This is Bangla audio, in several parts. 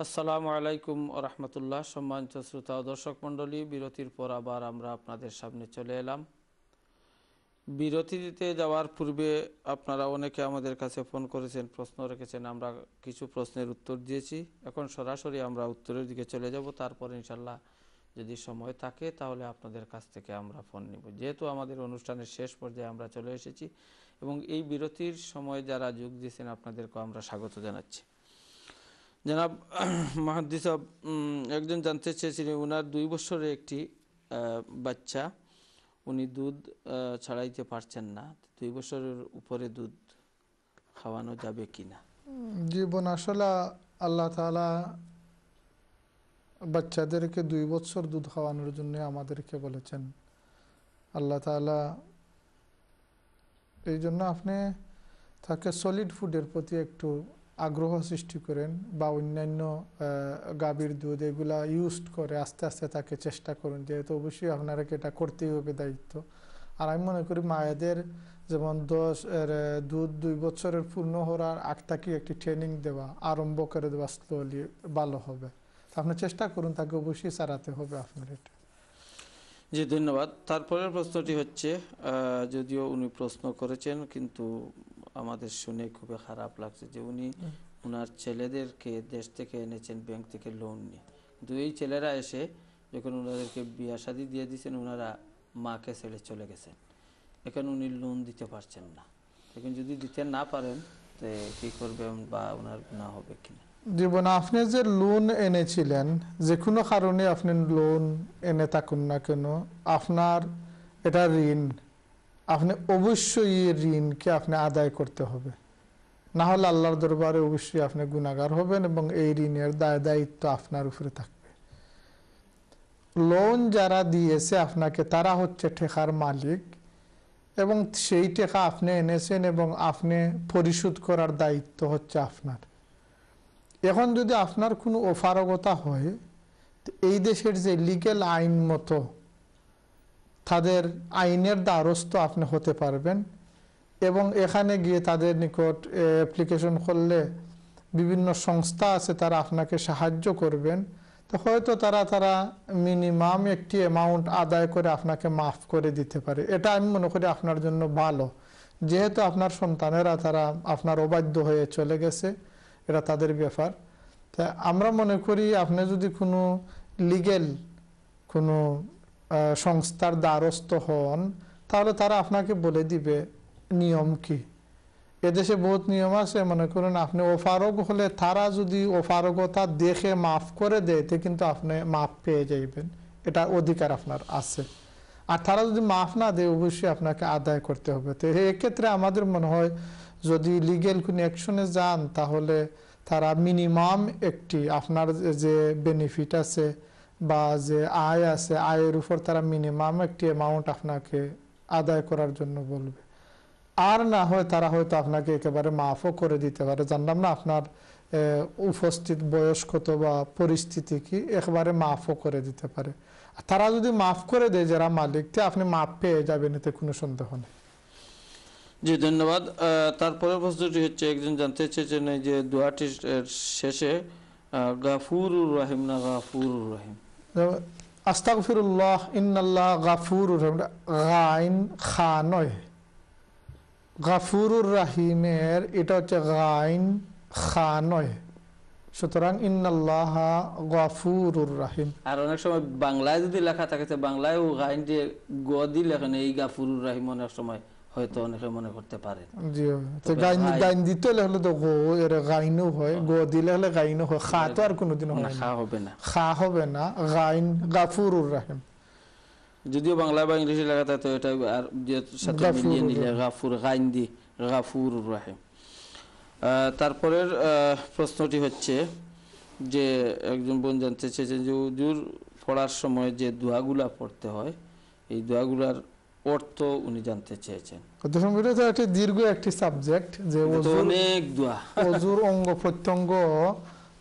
আসসালামু আলাইকুম রহমতুল্লাহ। সম্মানিত শ্রোতা ও দর্শক মণ্ডলী, বিরতির পর আবার আমরা আপনাদের সামনে চলে এলাম। বিরতিতে যাওয়ার পূর্বে আপনারা অনেকে আমাদের কাছে ফোন করেছেন, প্রশ্ন রেখেছেন। আমরা কিছু প্রশ্নের উত্তর দিয়েছি। এখন সরাসরি আমরা উত্তরের দিকে চলে যাব। তারপর ইনশাল্লাহ যদি সময় থাকে তাহলে আপনাদের কাছ থেকে আমরা ফোন নিব। যেহেতু আমাদের অনুষ্ঠানের শেষ পর্যায়ে আমরা চলে এসেছি এবং এই বিরতির সময় যারা যোগ দিয়েছেন আপনাদেরকে আমরা স্বাগত জানাচ্ছি। জনাব মাহাদ্দিস সাহেব, একজন জানতে চেয়েছিলেন, ওনার 2 বছরের একটি বাচ্চা, উনি দুধ ছাড়াইতে পারছেন না। 2 বছরের উপরে দুধ খাওয়ানো যাবে কিনা? জীবন আসলে আল্লাহ তাআলা বাচ্চাদেরকে 2 বছর দুধ খাওয়ানোর জন্য আমাদেরকে বলেছেন। আল্লাহ তাআলা এই জন্য আপনি তাকে সলিড ফুডের প্রতি একটু আগ্রহ সৃষ্টি করেন বা অন্যান্য গাভীর দুধ এগুলা ইউজ করে আস্তে আস্তে তাকে চেষ্টা করুন, যেহেতু অবশ্যই আপনারা এটা করতেই হবে দায়িত্ব। আর আমি মনে করি মায়েদের যেমন দুধ 2 বছরের পূর্ণ হওয়ার আগ থেকে একটি ট্রেনিং দেওয়া আরম্ভ করে দেওয়া স্লোলি ভালো হবে। আপনি চেষ্টা করুন, তাকে অবশ্যই ছাড়াতে হবে আপনার এটা। জি, ধন্যবাদ। তারপরের প্রশ্নটি হচ্ছে, যদিও উনি প্রশ্ন করেছেন কিন্তু আমাদের শুনে খুবই খারাপ লাগছে যে উনি ওনার ছেলেদেরকে দেশ থেকে এনেছেন ব্যাংক থেকে লোন নিয়ে, কিন্তু এই ছেলেরা এসে যখন ওনাদেরকে বিয়া শাদী দিয়ে দিয়েছেন ওনারা মাকে ছেড়ে চলে গেছেন। এখন উনি লোন দিতে পারছেন না। এখন যদি দিতে না পারেন তো কী করবেন বা ওনার গুনাহ হবে কিনা? জীবন আপনি যে লোন এনেছিলেন, যে কোনো কারণে আপনি লোন এনে থাকুন না কেন, আপনার এটা ঋণ, আপনি অবশ্যই এই ঋণকে আপনি আদায় করতে হবে। না হলে আল্লাহর দরবারে অবশ্যই আপনি গুনাহগার হবেন এবং এই ঋণের দায়িত্ব আপনার উপরে থাকবে। লোন যারা দিয়েছে আপনাকে তারা হচ্ছে ঠেকার মালিক এবং সেই টাকা আপনি এনেছেন এবং আপনি পরিশোধ করার দায়িত্ব হচ্ছে আপনার। এখন যদি আপনার কোনো অপারগতা হয়, এই দেশের যে লিগ্যাল আইন মতো তাদের আইনের দ্বারস্থ আপনি হতে পারবেন এবং এখানে গিয়ে তাদের নিকট অ্যাপ্লিকেশন করলে বিভিন্ন সংস্থা আছে, তারা আপনাকে সাহায্য করবেন। তো হয়তো তারা মিনিমাম একটি অ্যামাউন্ট আদায় করে আপনাকে মাফ করে দিতে পারে। এটা আমি মনে করি আপনার জন্য ভালো, যেহেতু আপনার সন্তানেরা তারা আপনার অবাধ্য হয়ে চলে গেছে, এটা তাদের ব্যাপার। তা আমরা মনে করি আপনি যদি কোনো লিগ্যাল কোনো সংস্থার দ্বারস্থ হন তাহলে তারা আপনাকে বলে দিবে নিয়ম কি। এদেশে বহুত নিয়ম আছে, মনে করুন আপনি অপারগ হলে তারা যদি অপারগতা দেখে মাফ করে দেয় তো কিন্তু আপনি মাফ পেয়ে যাইবেন, এটা অধিকার আপনার আছে। আর তারা যদি মাফ না দেয় অবশ্যই আপনাকে আদায় করতে হবে। তো এক্ষেত্রে আমাদের মনে হয় যদি লিগ্যাল কোনো অ্যাকশনে যান তাহলে তারা মিনিমাম একটি আপনার যে বেনিফিট আছে বা যে আয় আছে আয়ের উপর তারা মিনিমাম একটি অ্যামাউন্ট আপনাকে আদায় করার জন্য বলবে। আর না হয় তারা হয়তো আপনাকে একেবারে মাফও করে দিতে পারে, জানলাম না আপনার উপস্থিত বয়স কত বা পরিস্থিতি কি, একেবারে মাফও করে দিতে পারে। তারা যদি মাফ করে দেয় যারা মালিক, আপনি মাফ পেয়ে যাবেন, এতে কোনো সন্দেহ নেই। জি, ধন্যবাদ। তারপরের প্রশ্নটি হচ্ছে, একজন জানতে চেয়েছেন যে দোয়াটির শেষে গাফুরুর রহিম না গাফুরুর রহিম? আস্তাগফিরুল্লাহ ইন্নাল্লাহ গাফুরুর রহিম, গাইন খা নয়, গাফুরুর রাহিমের এটা হচ্ছে গাইন খা নয়, সুতরাং ইন্নাল্লাহ গাফুরুর রাহিম। আর অনেক সময় বাংলায় যদি লেখা থাকে বাংলায় ও গাইন দিয়ে গ দিয়ে লেখেন এই গাফুরুর রাহিম, অনেক সময় হয়তো অনেকে মনে করতে পারে। জি, তো গাইন দিতে হলে তো গো এর গাইনও হয়, গো দিলে হলে গাইনও হয়, খা তো আর কোনোদিন হয় না, খা হবে না, খা হবে না, গাইন গাফুরুর রাহিম। যদিও বাংলা বা ইংলিশে লেখা থাকে এটা আর সাথে মিলিয়ে নিলে গাফুর গাইন দি গাফুরুর রাহিম। তারপরের প্রশ্নটি হচ্ছে যে একজন বোন জানতে চেয়েছেন যে হুজুর পড়ার সময় যে দোয়াগুলা পড়তে হয় এই দোয়াগুলার অর্থ উনি জানতে চেয়েছেন। একটি দীর্ঘ একটি সাবজেক্ট যে অনেক দোয়া, ওযুর অঙ্গ প্রত্যঙ্গ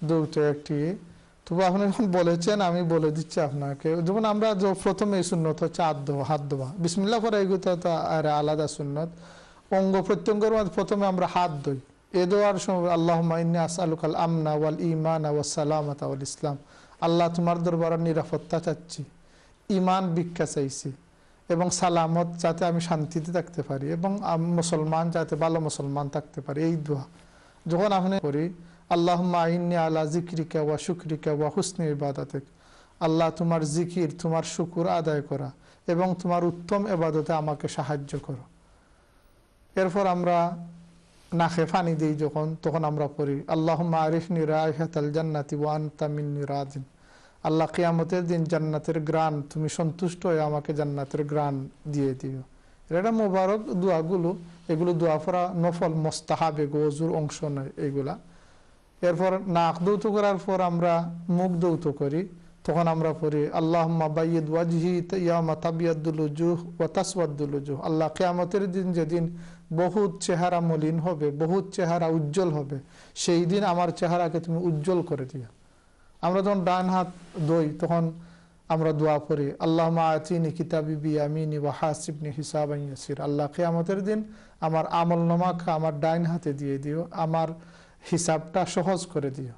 দুটো একটি। তবু আপনি যখন বলেছেন আমি বলে দিচ্ছি আপনাকে, যেমন আমরা প্রথমে এই সুন্নত হচ্ছে হাত ধোয়া, বিসমিল্লাহ পরে এগুলো তো আলাদা সুন্নত। অঙ্গ প্রত্যঙ্গের মধ্যে প্রথমে আমরা হাত ধুই, এ দোয়ার সময় আল্লাহুম্মা ইন্নী আসআলুকাল আমনা ওয়াল ঈমানা ওয়াস সালামাতা ওয়াল ইসলাম, আল্লাহ তোমার দরবারে নিরাপত্তা চাচ্ছি, ঈমান ভিক্ষা চাইছি এবং সালামত, যাতে আমি শান্তিতে থাকতে পারি এবং মুসলমান যাতে ভালো মুসলমান থাকতে পারি। এই দোয়া যখন আপনি করি, আল্লাহুম্মা আইন্নী আলা যিকরিকা ওয়া শুকরিকা ওয়া হুসনি ইবাদাতিক, আল্লাহ তোমার জিকির, তোমার শুকুর আদায় করা এবং তোমার উত্তম ইবাদতে আমাকে সাহায্য করো। এরপর আমরা নাকে পানি দিই যখন, তখন আমরা পড়ি আল্লাহুম্মা আরিফনি রাইহাতাল জান্নাতি ওয়া আনতা মিন্নী রাদিন, আল্লাহ কিয়ামতের দিন জান্নাতের গ্রান, তুমি সন্তুষ্ট হয়ে আমাকে জান্নাতের গ্রান দিয়ে দিও। এটা মোবারক দোয়াগুলো, এগুলো দোয়া পড়া নফল মোস্তাহাব, ওযুর অংশ নয় এগুলা। এরপর নাক দৌত করার পর আমরা মুখ দৌত করি, তখন আমরা পড়ি আল্লাহুম্মা বাইয়িদ ওয়াজহি ইয়াওমা তাবিয়াদ্দুল উজুহ ওয়া তাসওয়াদ্দুল উজুহ, আল্লাহ কিয়ামতের দিন যেদিন বহুত চেহারা মলিন হবে, বহুত চেহারা উজ্জ্বল হবে, সেই দিন আমার চেহারাকে তুমি উজ্জ্বল করে দিও। আমরা যখন ডান হাত ধুই তখন আমরা দোয়া পড়ি আল্লাহুম্মা আতিনি কিতাবি বিয়ামিনি ওয়া হাসিবনি হিসাবান ইয়াসির, আল্লাহ কিয়ামতের দিন আমার আমলনামাকে আমার ডাইন হাতে দিয়ে দিও, আমার হিসাবটা সহজ করে দিও।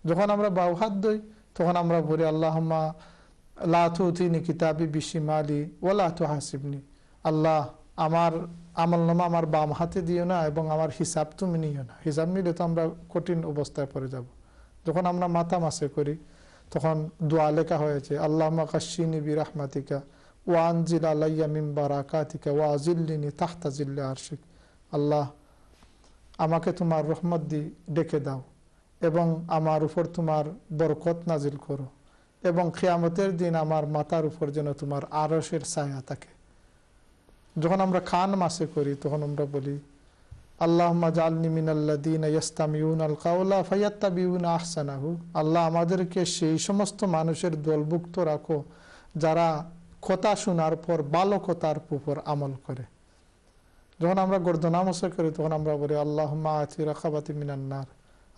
যখন আমরা বাউ হাত ধুই তখন আমরা পড়ি আল্লাহুম্মা লা তুতিনি কিতাবি বিশিমালি ওয়া লা তুহাসিবনি, আল্লাহ আমার আমলনামা আমার বাম হাতে দিও না এবং আমার হিসাব তুমি নিও না। হিসাব নিলে তো আমরা কঠিন অবস্থায় পড়ে যাব। যখন আমরা মাথা মাসে করি তখন দোয়া লেখা হয়েছে আল্লাহুম্মা কাশশিনি বিরাহমাতিকা ওয়া আনজিল আলাইয়া মিন বারাকাতিকা ওয়া আযিল্লিনি তাহতা জিল্লি আরশিক, আল্লাহ আমাকে তোমার রহমত দিয়ে ডেকে দাও এবং আমার উপর তোমার বরকত নাজিল করো এবং কিয়ামতের দিন আমার মাথার উপর যেন তোমার আরশের ছায়া থাকে। যখন আমরা খান মাসে করি তখন আমরা বলি আল্লাহুম্মা জাআলনি মিনাল্লাযীনা ইস্তামিউনাল কাওলা ফায়াত্তাবিউনা আহসানাহু, আল্লাহ আমাদেরকে সেই সমস্ত মানুষের দলভুক্ত রাখো যারা কথা শোনার পর ভালো কথার উপর আমল করে। যখন আমরা গর্দনা মসা করি তখন আমরা বলি আল্লাহুম্মা আতি রাকাবাতি মিনান নার,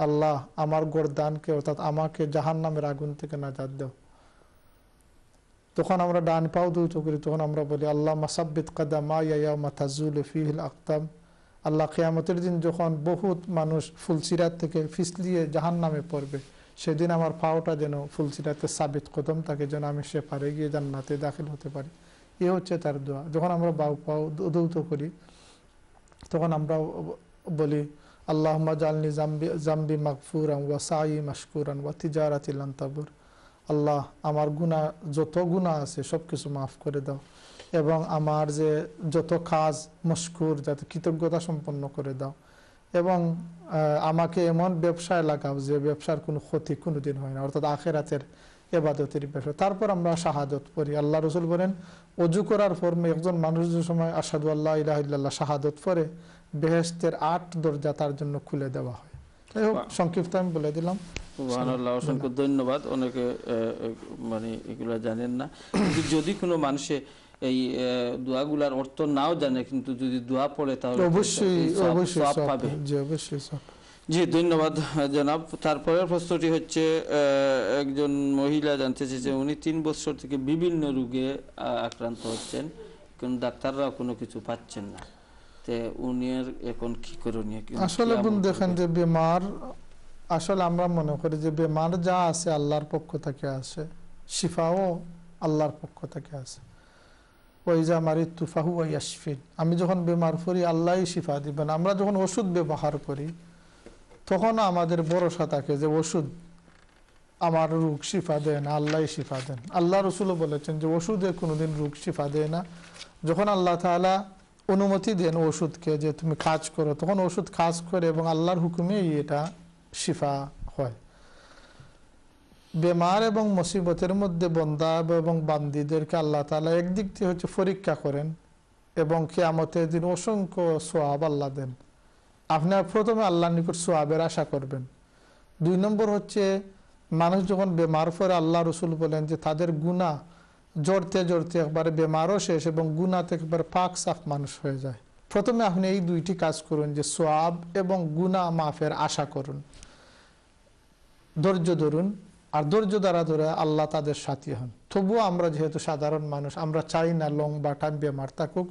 আল্লাহ আমার গর্দানকে অর্থাৎ আমাকে জাহান্নামের আগুন থেকে নাজাত দাও। তখন আমরা ডান পাও ধৌত করি তখন আমরা বলি আল্লাহুম্মা সাব্বিত কাদামায়া ইয়াওমা তাজুলু ফীহিল আকতাম, আল্লাহ কিয়ামতের দিন যখন বহুত মানুষ ফুলসিরাত থেকে ফিসলিয়ে জাহান্নামে পড়বে, সেদিন আমার পাওটা যেন ফুলসিরাতে সাবিত কদম থাকে, যেন আমি সে পারে গিয়ে জান্নাতে দাখিল হতে পারি। এ হচ্ছে তার দোয়া। যখন আমরা বাউ পাও ধৌত করি তখন আমরা বলি আল্লাহুম্মা জাআলনি জামবি মাগফুরান ওয়া সাঈ মাশকুরান ওয়া তিজারাতি লান তাবুর, আল্লাহ আমার গুনাহ, যত গুনাহ আছে সব কিছু মাফ করে দাও এবং আমার যে যত কাজ মশকুর, যাতে কৃতজ্ঞতা সম্পন্ন করে দাও এবং আমাকে এমন ব্যবসায় লাগাও যে ব্যবসার কোনো ক্ষতি কোনোদিন হয় না, অর্থাৎ আখিরাতের ইবাদতের ব্যবসা। তারপর আমরা শাহাদত পড়ি। আল্লাহ রাসূল বলেন ওযু করার পর একজন মানুষ যে সময় আশহাদু আল্লা ইলাহা ইল্লাল্লাহ শাহাদত পড়ে, বেহেশতের 8 দরজা তার জন্য খুলে দেওয়া হয়। যাই হোক, সংক্ষিপ্ত আমি বলে দিলাম। সুবহানাল্লাহ, অসংখ্য ধন্যবাদ। অনেকে মানে এগুলো জানেন না, কিন্তু যদি কোনো মানুষে এই দোয়াগুলার অর্থ নাও জানে কিন্তু যদি দোয়া পড়ে তাহলে অবশ্যই সওয়াব পাবে। জি অবশ্যই সওয়াব। জি ধন্যবাদ জনাব। তারপরের প্রশ্নটি হচ্ছে একজন মহিলা জানতে চেয়েছে, উনি 3 বছর থেকে বিভিন্ন রোগে আক্রান্ত হচ্ছেন, কোন ডাক্তাররা কোনো কিছু পাচ্ছেন না, তে উনি এখন কি করণীয়? আসলে দেখেন যে বেমার, আসলে আমরা মনে করি যে বেমার যা আছে আল্লাহর পক্ষ থেকে আসে, শিফাও আল্লাহর পক্ষ থেকে আসে। ওয়াইজা মারিতু ফাহুয়া ইয়াশফিন, আমি যখন বেমার পড়ি আল্লাহই শিফা দিবেন। আমরা যখন ওষুধ ব্যবহার করি তখন আমাদের ভরসা থাকে যে ওষুধ আমার রোগ শিফা দেয় না, আল্লাহই শিফা দেন। আল্লাহ রাসূলও বলেছেন যে ওষুধে কোনোদিন রোগ শিফা দেয় না। যখন আল্লাহ তাআলা অনুমতি দেন ওষুধকে যে তুমি কাজ করো, তখন ওষুধ কাজ করে এবং আল্লাহর হুকুমেই এটা শিফা হয়। বেমার এবং মুসিবতের মধ্যে বান্দা এবং বান্দীদেরকে আল্লাহ তাআলা একদিক থেকে হচ্ছে পরীক্ষা করেন এবং কিয়ামতের দিন অসংখ্য সওয়াব আল্লাহ দেন। আপনার প্রথমে আল্লাহর নিকট সওয়াবের আশা করবেন। 2 নম্বর হচ্ছে মানুষ যখন বেমার পড়ে আল্লাহ রাসূল বলেন যে তাদের গুনাহ জড়তে জড়তে একবারে বেমারও শেষ এবং গুনাহতে একবারে পাক সাফ মানুষ হয়ে যায়। প্রথমে আপনি এই 2টি কাজ করুন যে সওয়াব এবং গুনাহ মাফের আশা করুন, ধৈর্য ধরুন, আর ধৈর্য দ্বারা ধরে আল্লাহ তাদের সাথী হন। তবুও আমরা যেহেতু সাধারণ মানুষ, আমরা চাই না লং বা টাইম বেমার থাকুক,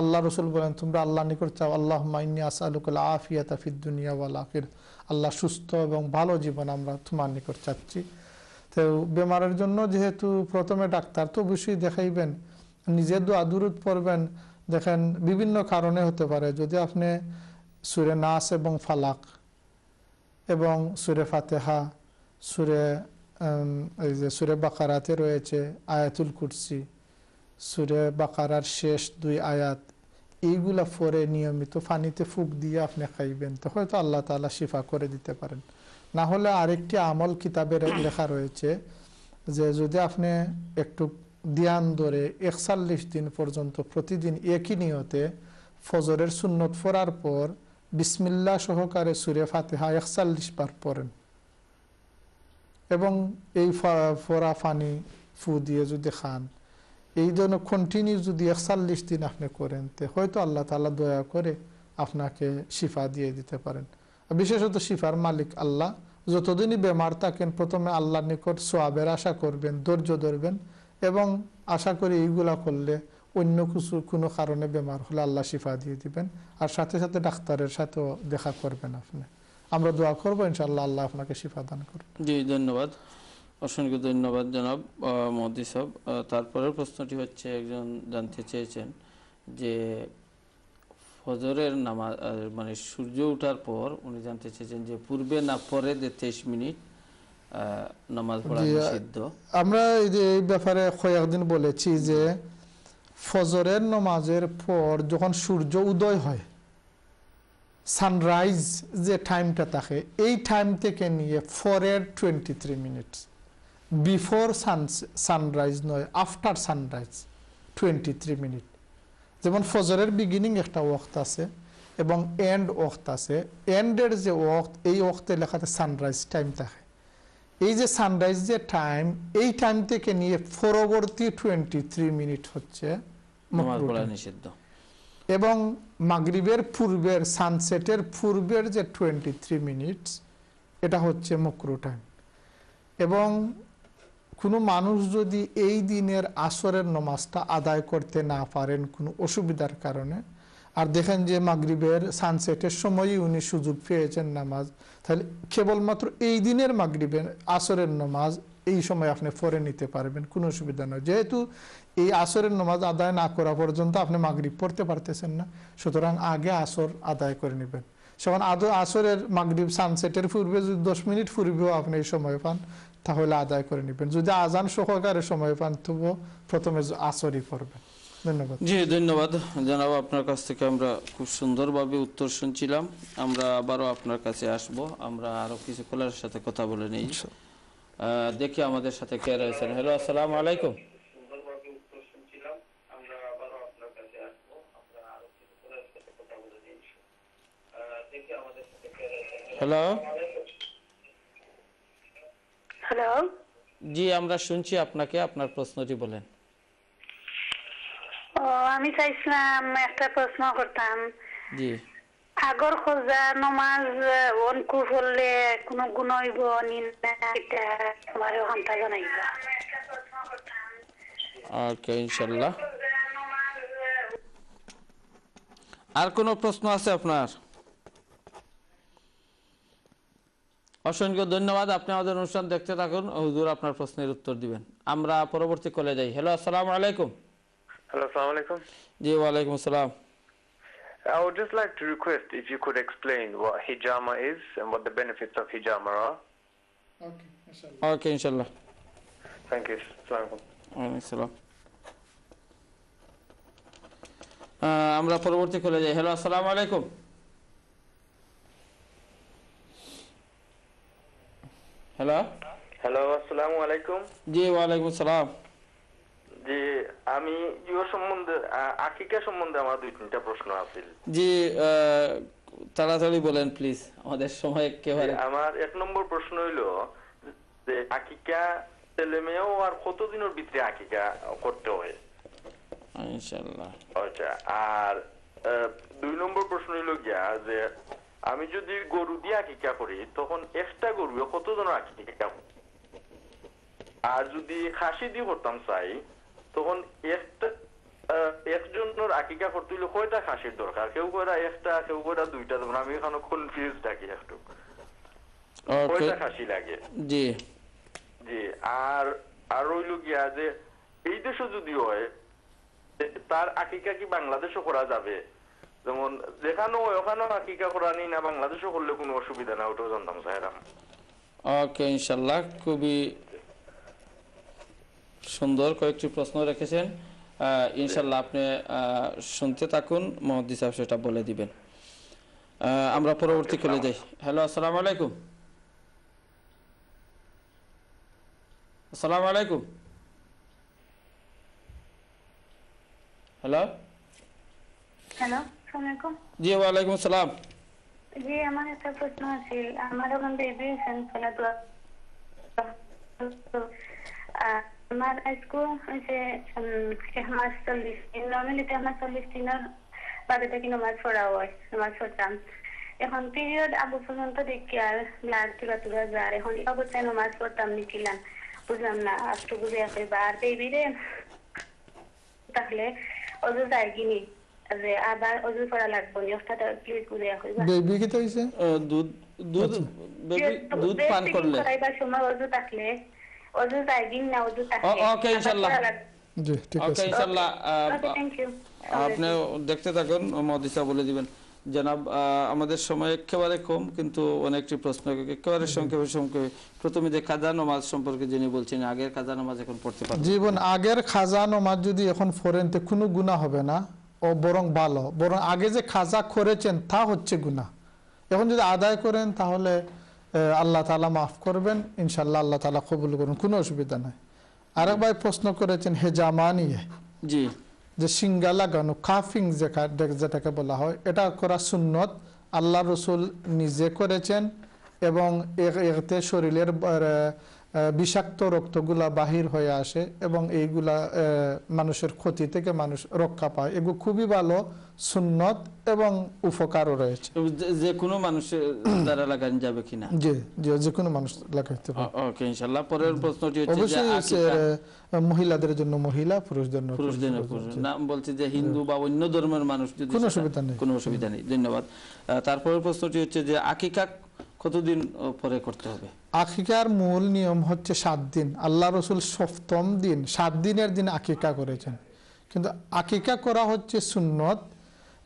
আল্লাহ রসুল বলেন তোমরা আল্লাহ নিকট চাও আল্লাহুম্মা ইন্নী আসআলুকাল আফিয়াতা ফিদ দুনিয়া ওয়াল আখিরাহ, আল্লাহ সুস্থ এবং ভালো জীবন আমরা তোমার নিকট চাচ্ছি। তো বেমারের জন্য যেহেতু প্রথমে ডাক্তার তো অবশ্যই দেখাইবেন, নিজে দোয়া দুরূদ পড়বেন। দেখেন বিভিন্ন কারণে হতে পারে, যদি আপনি সূরা নাস এবং ফালাক এবং সূরা ফাতিহা, এই যে সূরা বাকারাতে রয়েছে আয়াতুল কুরসি, সূরা বাকারার শেষ 2 আয়াত, এইগুলা পরে নিয়মিত পানিতে ফুক দিয়ে আপনি খাইবেন, তো হয়তো আল্লাহ তাআলা শিফা করে দিতে পারেন। না হলে আরেকটি আমল কিতাবের লেখা রয়েছে যে যদি আপনি একটু ধ্যান ধরে 41 দিন পর্যন্ত প্রতিদিন একই নিয়তে ফজরের সুন্নত পড়ার পর বিসমিল্লাহ সহকারে সূরা ফাতিহা 41 বার পড়েন এবং এই ফোড়া পানি ফু দিয়ে যদি খান, এই জন্য কন্টিনিউ যদি 41 দিন আপনি করেন, তো হয়তো আল্লাহ তাআলা দয়া করে আপনাকে শিফা দিয়ে দিতে পারেন। বিশেষত শিফার মালিক আল্লাহ। যতদিনই বেমার থাকেন প্রথমে আল্লাহর নিকট সওয়াবের আশা করবেন, ধৈর্য ধরবেন এবং আশা করি এইগুলা করলে অন্য কিছু কোনো কারণে বেমার হলে আল্লাহ শিফা দিয়ে দিবেন। আর সাথে সাথে ডাক্তারের সাথেও দেখা করবেন আপনি। আমরা দোয়া করবো ইনশাআল্লাহ আল্লাহ আপনাকে শিফা দান করবেন। জি ধন্যবাদ, অসংখ্য ধন্যবাদ জনাব মোহাম্মদ সাহেব। তারপরের প্রশ্নটি হচ্ছে, একজন জানতে চেয়েছেন যে ফজরের নামাজ মানে সূর্য ওঠার পর উনি জানতে চেয়েছেন যে পূর্বে না পরে যে 23 মিনিট নামাজ পড়া নিষিদ্ধ। আমরা এই ব্যাপারে কয়েকদিন বলেছি যে ফজরের নামাজের পর যখন সূর্য উদয় হয়, সানরাইজ যে টাইমটা থাকে, এই টাইম থেকে নিয়ে ফরের 23 মিনিট, বিফোর সানরাইজ নয়, আফটার সানরাইজ 23 মিনিট। যেমন ফজরের বিগিনিং একটা ওয়াক্ত আছে এবং এন্ড ওয়াক্ত আছে। এন্ডের যে ওয়াক্ত, এই ওয়াক্তে লেখাতে সানরাইজ টাইম থাকে। এই যে সানরাইজ যে টাইম, এই টাইম থেকে নিয়ে পরবর্তী 23 মিনিট হচ্ছে নামাজ পড়া নিষিদ্ধ। এবং মাগরিবের পূর্বের, সানসেটের পূর্বের যে 23 মিনিট, এটা হচ্ছে মাকরুহ টাইম। এবং কোনো মানুষ যদি এই দিনের আসরের নামাজটা আদায় করতে না পারেন কোনো অসুবিধার কারণে, আর দেখেন যে মাগরিবের সানসেটের সময়ই উনি সুযোগ পেয়েছেন নামাজ, তাহলে কেবলমাত্র এই দিনের মাগরিবের আসরের নামাজ এই সময় আপনি পড়ে নিতে পারবেন, কোনো অসুবিধা নয়। যেহেতু এই আসরের নামাজ আদায় না করা পর্যন্ত আপনি মাগরিব পড়তে পারতেছেন না, সুতরাং আগে আসর আদায় করে নেবেন। সেখানে আসরের মাগরিব সানসেটের পূর্বে যদি 10 মিনিট পূর্বেও আপনি এই সময় পান তাহলে আদায় করে নেবেন। যদি আজান সহকারে সময় পান তবুও প্রথমে আসরই পড়বেন। ধন্যবাদ। জি ধন্যবাদ জানাবো, আপনার কাছ থেকে আমরা খুব সুন্দরভাবে উত্তর শুনছিলাম। আমরা আবারও আপনার কাছে আসব, আমরা আরো কিছু কলার সাথে কথা বলে নিই। দেখি আমাদের সাথে কে রয়েছেন। হ্যালো, আসসালামু আলাইকুম। হ্যালো হ্যালো, জি আমরা শুনছি আপনাকে, আপনার প্রশ্নটি বলেন। আমি চাইছিলাম একটা প্রশ্ন করতাম। জি, আগর খোঁজা নমাজ অনকু করলে কোনো গুণ হইব নিন্দা, এটা তোমার ওখানটা জানাইব। ওকে ইনশাআল্লাহ। আর কোনো প্রশ্ন আছে আপনার? অসংখ্য ধন্যবাদ, আপনি আমাদের অনুষ্ঠান দেখতে থাকুন, হুজুর আপনার প্রশ্নের উত্তর দিবেন। আমরা পরবর্তী কলে যাই। হ্যালো, আসসালামু আলাইকুম। Hello, assalamu alaikum. জি ওয়ালাইকুম আসসালাম। I would just like to request if you could explain what hijama is and what the benefits of hijama are. ওকে ইনশাআল্লাহ। Thank you. Assalamu alaikum. ওয়ালাইকুম আসসালাম। আমরা পরবর্তী কলে যাই। হ্যালো, আসসালামু আলাইকুম। হ্যালো, হ্যালো, আসসালামু আলাইকুম। জি ওয়ালাইকুম আসসালাম। জি, আমি সম্বন্ধে আকিকা সম্বন্ধে আমার 2-3টা প্রশ্ন আছে। জি তাড়াতাড়ি বলেন প্লিজ, আমাদের সময় একেবারে। আমার 1 নম্বর প্রশ্ন হইল যে আকিকা ছেলে মেয়েও আর কতদিনের ভিতরে আকিকা করতে হয়? ইনশাআল্লাহ। আচ্ছা, আর 2 নম্বর প্রশ্ন হইল গিয়া যে আমি যদি গরু দিয়ে আকিকা করি তখন একটা গরু কতজনের আকিকা, আর যদি খাসি দিয়ে করতাম চাই তখন একজনের আকিকা করতে হইলে কয়টা খাসির দরকার? কেউ কয়টা একটা, কেউ কয়টা দুইটা। যেমন আমি এখানে কনফিউজ থাকি একটু, কয়টা খাসি লাগে? জি জি। আর রইল গিয়া যে এই দেশে যদি হয় তার আকিকা কি বাংলাদেশও করা যাবে? যেমন যেখানেও ওখানেও আকিকা করা নেই না, বাংলাদেশও করলে কোনো অসুবিধা না, ওটাও জানতাম চাইলাম। ওকে, ইনশাল্লাহ খুবই সুন্দর কয়েকটি প্রশ্ন রেখেছেন। ইনশাল্লাহ আপনি শুনতে থাকুন, মোহাম্মদ সাহেব সেটা বলে দিবেন। আমরা পরবর্তী কলে যাই। হ্যালো, আসসালামু আলাইকুম। আসসালামু আলাইকুম। হ্যালো। হ্যালো, আসসালামু আলাইকুম। জি, ওয়ালাইকুম আসসালাম। জি, আমার একটা প্রশ্ন আছে। আমার ওখান বেবি সেন্সলা দোয়া আমার স্কুল হচ্ছে মাস 40 দিন, নর্মালিতে আমার 40 দিনের বাদে থেকে নামাজ পড়া হয়, নামাজ পড়তাম। এখন পিরিয়ড আবু পর্যন্ত দেখি আর ব্লাড তুলা যায়। এখন এই অবস্থায় নামাজ পড়তাম নিছিলাম, বুঝলাম না একটু বুঝে আসে। আর বেবিরে তাহলে অজু যায় কিনি, যে আবার অজু করা লাগবে নি, ওটা প্লিজ বুঝে আসে। বেবি কি তো হইছে? দুধ দুধ বেবি দুধ পান করলে করাইবার সময় অজু থাকলে অজু যায় কিন না, অজু থাকলে ওকে ইনশাআল্লাহ। জি ঠিক ওকে আছে। ইনশাআল্লাহ ওকে, থ্যাংক ইউ। আপনি দেখতে থাকুন, মহদিসা বলে দিবেন। জনাব, আমাদের সময় একেবারে কম, কিন্তু অনেকটি প্রশ্ন একেবারে সংক্ষেপে। প্রথমে যে কাজা নামাজ সম্পর্কে যিনি বলছেন, আগের কাজা নামাজ এখন পড়তে পারবেন? জীবন আগের খাজা নামাজ যদি এখন পড়েন তো কোনো গুনাহ হবে না, ও বরং ভালো। বরং আগে যে খাজা করেছেন তা হচ্ছে গুনাহ। এখন যদি আদায় করেন তাহলে আল্লাহ তাআলা মাফ করবেন ইনশাআল্লাহ, আল্লাহ তাআলা কবুল করুন, কোনো অসুবিধা নাই। আরেক ভাই প্রশ্ন করেছেন হেজামা নিয়ে, জি, যে সিঙ্গা লাগানো কাফিং যেটাকে বলা হয়, এটা করা সুন্নত। আল্লাহ রসুল নিজে করেছেন এবং এতে শরীরের বিষাক্ত রক্তগুলা বাহির হয়ে আসে এবং এইগুলা মানুষের ক্ষতি থেকে মানুষ রক্ষা পায়। এগুলো খুবই ভালো সুন্নত এবং উপকারও রয়েছে। যে কোনো মানুষের দ্বারা লাগানো যাবে কিনা? জি জি, যে কোনো মানুষ লাগাইতে পারে। ওকে ইনশাআল্লাহ। পরের প্রশ্নটি হচ্ছে যে অবশ্যই মহিলাদের জন্য মহিলা, পুরুষদের জন্য পুরুষ। নাম বলছে যে হিন্দু বা অন্য ধর্মের মানুষ যদি, কোনো অসুবিধা নেই, কোনো অসুবিধা নেই। ধন্যবাদ। তারপরের প্রশ্নটি হচ্ছে যে আকিকা কতদিন পরে করতে হবে? আকিকার মূল নিয়ম হচ্ছে 7 দিন। আল্লাহ রসুল 7ম দিন 7 দিনের দিন আকিকা করেছেন, কিন্তু আকিকা করা হচ্ছে সুন্নত।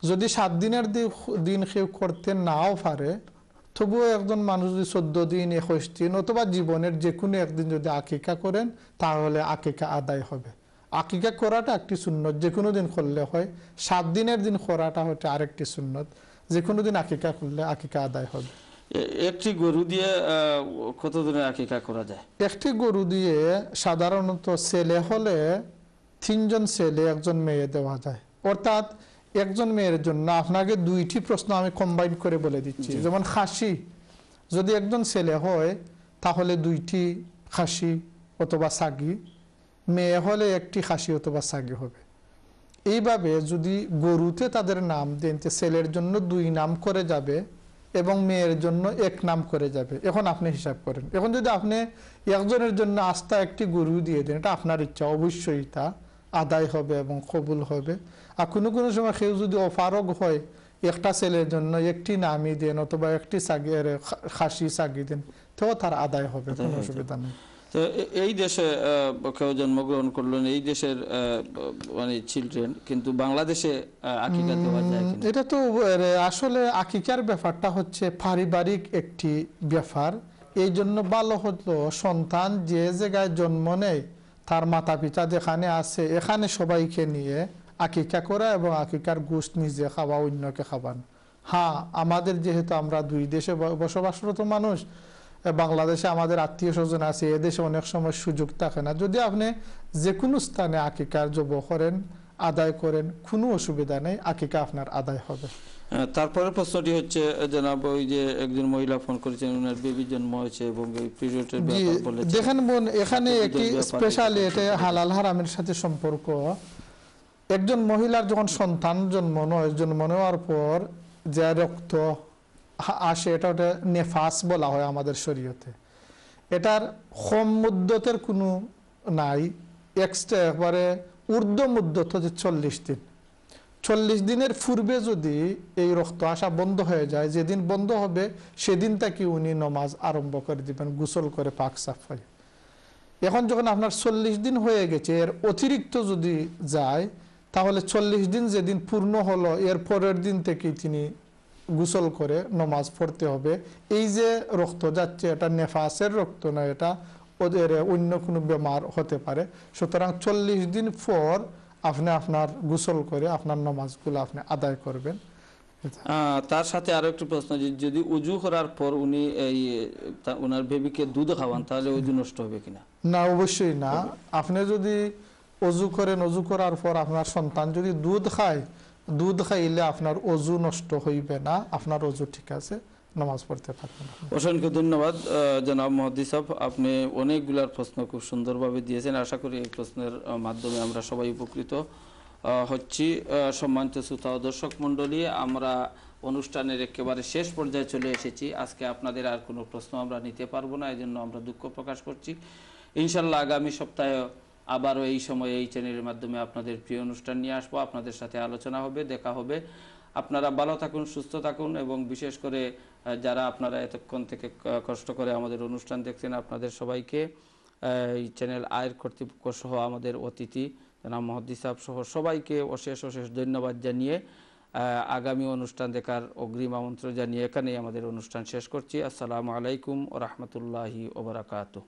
যদি 7 দিনের দিন কেউ করতে নাও পারে, তবুও একজন মানুষ যদি 14 দিন 21 দিন অথবা জীবনের যে কোনো একদিন যদি আকিকা করেন তাহলে আকিকা আদায় হবে। আকিকা করাটা একটি সুন্নত, যে কোনো দিন করলে হয়। 7 দিনের দিন করাটা হচ্ছে আরেকটি সুন্নত, যে কোনো দিন আকিকা করলে আকিকা আদায় হবে। একটি গরু দিয়ে কত দিনের আকিকা করা যায়? একটি গরু দিয়ে সাধারণত ছেলে হলে 3 জন ছেলে 1 জন মেয়ে দেওয়া যায়। অর্থাৎ একজন মেয়ের জন্য আপনাকে 2টি প্রশ্ন আমি কম্বাইন করে বলে দিচ্ছি। যেমন খাসি যদি একজন ছেলে হয় তাহলে 2টি খাসি অথবা সাগি, মেয়ে হলে 1টি খাসি অথবা সাগি হবে। এইভাবে যদি গরুতে তাদের নাম দেন, ছেলের জন্য 2 নাম করে যাবে এবং মেয়ের জন্য 1 নাম করে যাবে। এখন আপনি হিসাব করেন। এখন যদি আপনি একজনের জন্য আস্থা একটি গরু দিয়ে দেন, এটা আপনার ইচ্ছা, অবশ্যই তা আদায় হবে এবং কবুল হবে। আর কোনো কোনো সময় কেউ যদি অপারগ হয়, একটা ছেলের জন্য 1টি নামই দেন অথবা 1টি খাসি সাগি দেন, তো তার আদায় হবে, কোনো অসুবিধা নেই। তো এই দেশে কেউ জন্মগ্রহণ করলেন, এই দেশের মানে চিলড্রেন, কিন্তু বাংলাদেশে আকিকা দেওয়া যায় কিনা? এটা তো আসলে আকিকার ব্যাপারটা হচ্ছে পারিবারিক একটি ব্যাপার। এই জন্য ভালো হলো সন্তান যে জায়গায় জন্ম নেয় তার মাতা পিতা যেখানে আছে এখানে সবাইকে নিয়ে আকিকা করা এবং আকিকার গোশত নিজে খাওয়া, অন্যকে খাওয়ান। হ্যাঁ, আমাদের যেহেতু আমরা 2 দেশে বসবাসরত মানুষ, বাংলাদেশে আমাদের আত্মীয় স্বজন আছে, এদেশে অনেক সময় সুযোগ থাকে না। যদি আপনি যে কোনো স্থানে আকিকার জব করেন, আদায় করেন, কোনো অসুবিধা নেই, আকিকা আপনার আদায় হবে। তারপরে প্রশ্নটি হচ্ছে জনাব, ওই যে একজন মহিলা ফোন করেছেন, ওনার বেবি জন্ম হয়েছে এবং পিরিয়ডের ব্যাপার বলেছেন। দেখেন বোন, এখানে একটি স্পেশালি এটা হালাল হারামের সাথে সম্পর্ক। একজন মহিলার যখন সন্তান জন্ম নেওয়ার পর যে রক্ত আসে, এটা নেফাস বলা হয় আমাদের শরীয়তে। এটার কম মুদ্দতের কোনো নাই, এক্সট্রা একবারে ঊর্ধ্ব মুদ্দত হচ্ছে 40 দিন। 40 দিনের পূর্বে যদি এই রক্ত আসা বন্ধ হয়ে যায়, যেদিন বন্ধ হবে সেদিন থেকে উনি নমাজ আরম্ভ করে দিবেন গোসল করে পাক সাফ হয়ে। এখন যখন আপনার 40 দিন হয়ে গেছে, এর অতিরিক্ত যদি যায় তাহলে 40 দিন যেদিন পূর্ণ হলো এর পরের দিন থেকে তিনি গোসল করে নমাজ পড়তে হবে। এই যে রক্ত যাচ্ছে এটা নেফাসের রক্ত না, এটা ওদের অন্য কোনো বেমার হতে পারে। সুতরাং 40 দিন পর আপনি আপনার গোসল করে আপনার নামাজগুলো আপনি আদায় করবেন। তার সাথে আরো একটু প্রশ্ন, যদি উজু করার পর উনি এই ওনার বেবিকে দুধ খাওয়ান তাহলে উজু নষ্ট হবে কিনা? না, অবশ্যই না। আপনি যদি অজু করেন, অজু করার পর আপনার সন্তান যদি দুধ খায়, দুধ খাইলে আপনার অজু নষ্ট হইবে না, আপনার অজু ঠিক আছে, নামাজ পড়তে পারবেন। অসংখ্য ধন্যবাদ জনাব মুহাদ্দিস সাহেব, আপনি অনেকগুলার প্রশ্ন খুব সুন্দরভাবে দিয়েছেন। আশা করি এই প্রশ্নের মাধ্যমে আমরা সবাই উপকৃত হচ্ছি। সম্মানিত শ্রোতা ও দর্শক মণ্ডলী, আমরা অনুষ্ঠানের একেবারে শেষ পর্যায়ে চলে এসেছি। আজকে আপনাদের আর কোনো প্রশ্ন আমরা নিতে পারবো না, এজন্য আমরা দুঃখ প্রকাশ করছি। ইনশাল্লাহ আগামী সপ্তাহে আবারও এই সময়ে এই চ্যানেলের মাধ্যমে আপনাদের প্রিয় অনুষ্ঠান নিয়ে আসবো, আপনাদের সাথে আলোচনা হবে, দেখা হবে। আপনারা ভালো থাকুন, সুস্থ থাকুন, এবং বিশেষ করে যারা আপনারা এতক্ষণ থেকে কষ্ট করে আমাদের অনুষ্ঠান দেখছেন, আপনাদের সবাইকে এই চ্যানেল আয়ের কর্তৃপক্ষ সহ আমাদের অতিথি জনাব মুহাদ্দিস সাহেব সহ সবাইকে অশেষ অশেষ ধন্যবাদ জানিয়ে আগামী অনুষ্ঠান দেখার অগ্রিম আমন্ত্রণ জানিয়ে এখানেই আমাদের অনুষ্ঠান শেষ করছি। আসসালামু আলাইকুম ওয়া রাহমাতুল্লাহি ওয়া বারাকাতুহু।